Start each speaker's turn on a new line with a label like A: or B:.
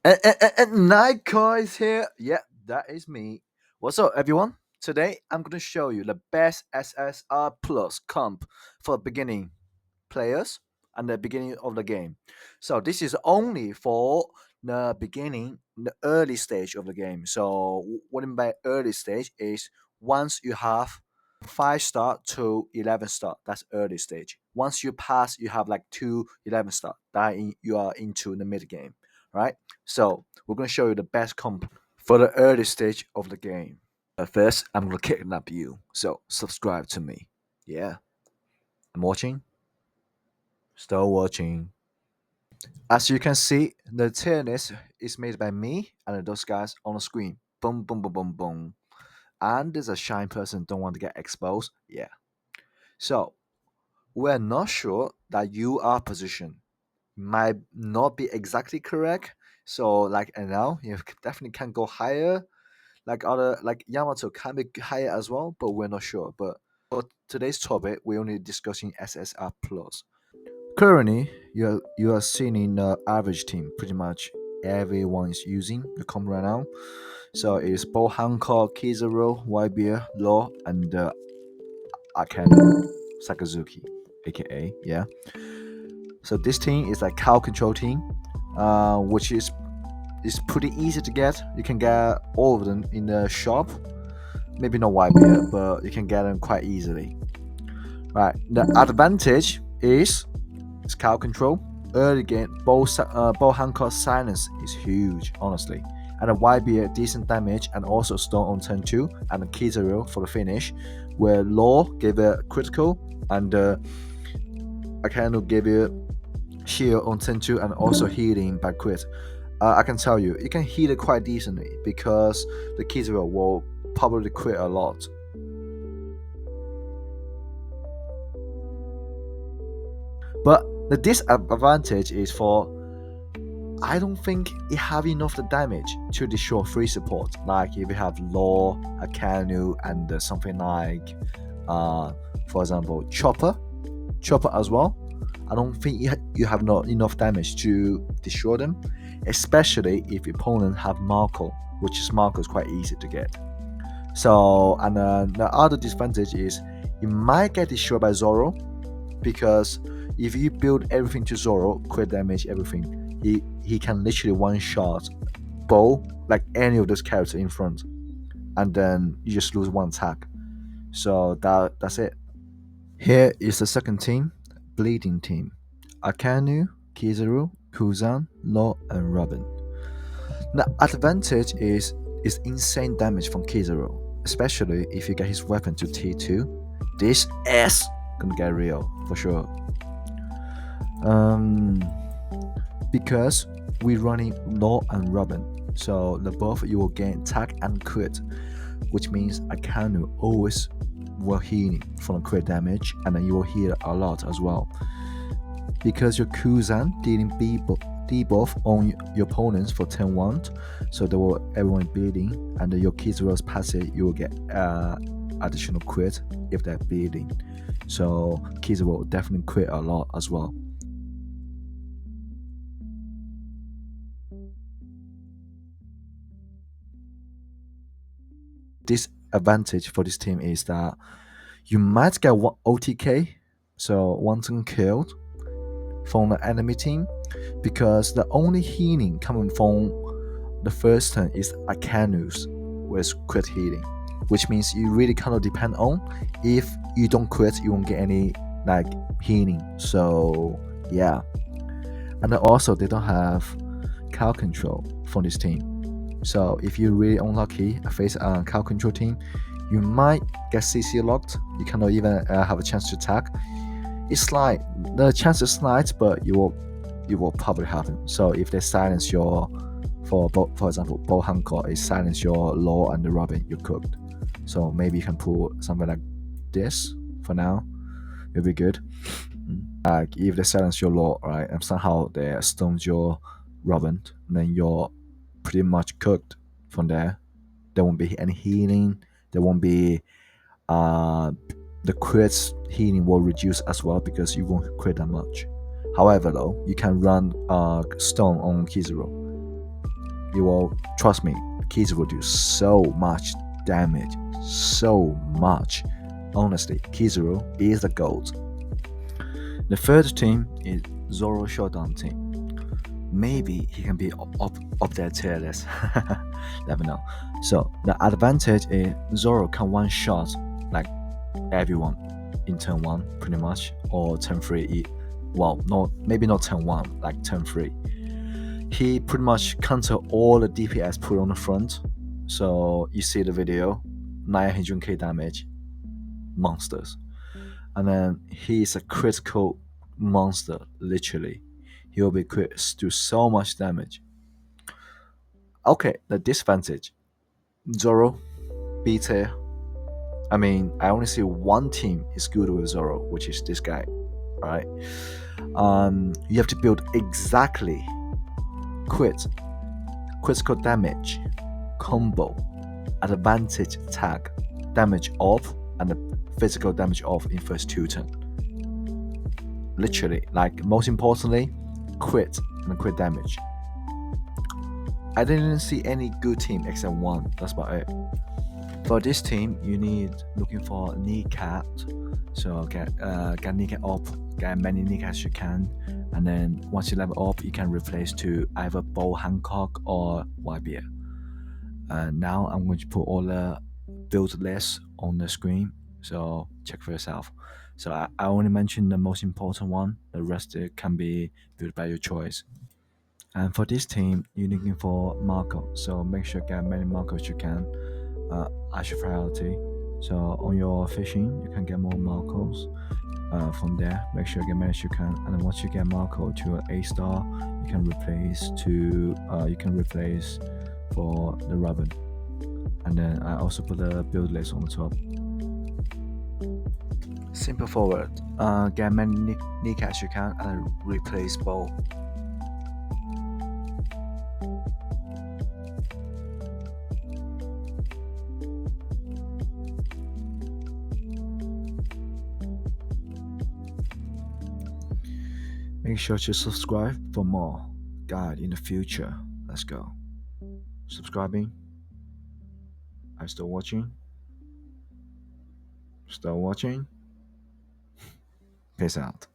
A: And Nightcore is here. Yeah, that is me. What's up, everyone? Today, I'm going to show you the best SSR Plus comp for beginning players and the beginning of the game. So this is only for the beginning, the early stage of the game. So what I mean by early stage is once you have 5 star to 11 star, that's early stage. Once you pass, you have like 2 11 star, you are into the mid game, right? So we're going to show you the best comp for the early stage of the game. But first, I'm going to kidnap you. So subscribe to me. Yeah, I'm watching. Still watching. As you can see, the tier list is made by me and those guys on the screen. Boom, boom, boom, boom, boom. And there's a shy person don't want to get exposed. Yeah. So we're not sure that you are positioned. Might not be exactly correct. So like and now you definitely can go higher. Like other like Yamato can be higher as well, but we're not sure. But for today's topic, we're only discussing SSR plus. Currently, you are seeing the average team. Pretty much everyone is using the comp right now. So it's Bo Hancock, Kizaro, YBR, Law, and Akane Sakazuki, aka yeah. So this team is like cow control team, which is pretty easy to get. You can get all of them in the shop. Maybe not YBR, but you can get them quite easily. Right. The advantage is cow control. Early game, Bo Hancock's silence is huge, honestly. And a YB decent damage and also stone on turn 2 and a Kizaro for the finish, where Law gave a critical and Akano gave a shield on turn 2 and also healing by crit. I can tell you, you can heal it quite decently because the Kizaro will probably crit a lot. But the disadvantage is for I don't think it have enough the damage to destroy free support. Like if you have Law, a Canu, and something like, for example, Chopper as well. I don't think you have not enough damage to destroy them, especially if your opponent have Marco, which is Marco is quite easy to get. So and the other disadvantage is you might get destroyed by Zoro because if you build everything to Zoro, crit damage, everything, he can literally one shot Bo like any of those characters in front, and then you just lose one attack. So that's it. Here is the second team, bleeding team: Akanu, Kizaru, Kuzan, Law, and Robin. The advantage is insane damage from Kizaru, especially if you get his weapon to T2. This is gonna get real for sure. Um, because we're running Law and Robin, so the both you will gain attack and crit, which means Akanu always will heal from crit damage, and then you will heal a lot as well. Because your Kuzan dealing debuff on your opponents for 10-1, so they will everyone bleeding, and your Kizaru's passive you will get additional crit if they're bleeding. So Kizaru will definitely crit a lot as well. Disadvantage for this team is that you might get one OTK, so one turn killed from the enemy team, because the only healing coming from the first turn is Akanu's with crit healing, which means you really cannot depend on. If you don't crit, you won't get any like healing. So yeah, and then also they don't have cow control for this team. So if you're really unlucky, face a cow control team, you might get CC locked. You cannot even have a chance to attack. It's slight. The chance is slight, but you will probably happen. So if they silence your, for example, Bo Hancock is silence your Law and the Robin, you're cooked. So maybe you can pull something like this for now. It'll be good. Like if they silence your Law, right, and somehow they stone your Robin, then you're pretty much cooked from there. There won't be any healing. There won't be the crits healing will reduce as well because you won't crit that much. However, though, you can run stone on Kizaru. you will trust me. Kizu will do so much damage, so much. Honestly, Kizuru is the GOAT. The third team is Zoro Showdown team. Maybe he can be up their tier list. Never know. So the advantage is Zoro can one shot like everyone in turn one, pretty much, or turn three. Well, no, maybe not turn one, like turn three. He pretty much counter all the DPS put on the front. So you see the video, 900k damage, monsters. And then he's a critical monster, literally. He will be do so much damage. Okay, the disadvantage. Zoro, B tier. I mean, I only see one team is good with Zoro, which is this guy. Right? You have to build exactly critical damage, combo, advantage tag, damage off, and the physical damage off in first two turn. Literally, like most importantly, crit and crit damage. I didn't see any good team except one. That's about it. For this team, you need looking for kneecap. So get kneecap up, get many kneecaps you can, and then once you level up, you can replace to either Bo Hancock or YBL. Now I'm going to put all the build lists on the screen, so check for yourself. So I only mentioned the most important one. The rest can be built by your choice. And for this team, you're looking for Marco. So make sure you get many Marcos you can. Ashen priority. So on your fishing, you can get more Marcos. From there, make sure you get many as you can. And then once you get Marco to an A star, you can replace for the Robin. And then I also put the build list on the top. Simple forward. Get many kneecaps you can and replace bow. Make sure to subscribe for more guide in the future. Let's go. Subscribing. Are you still watching? Still watching? Peace out.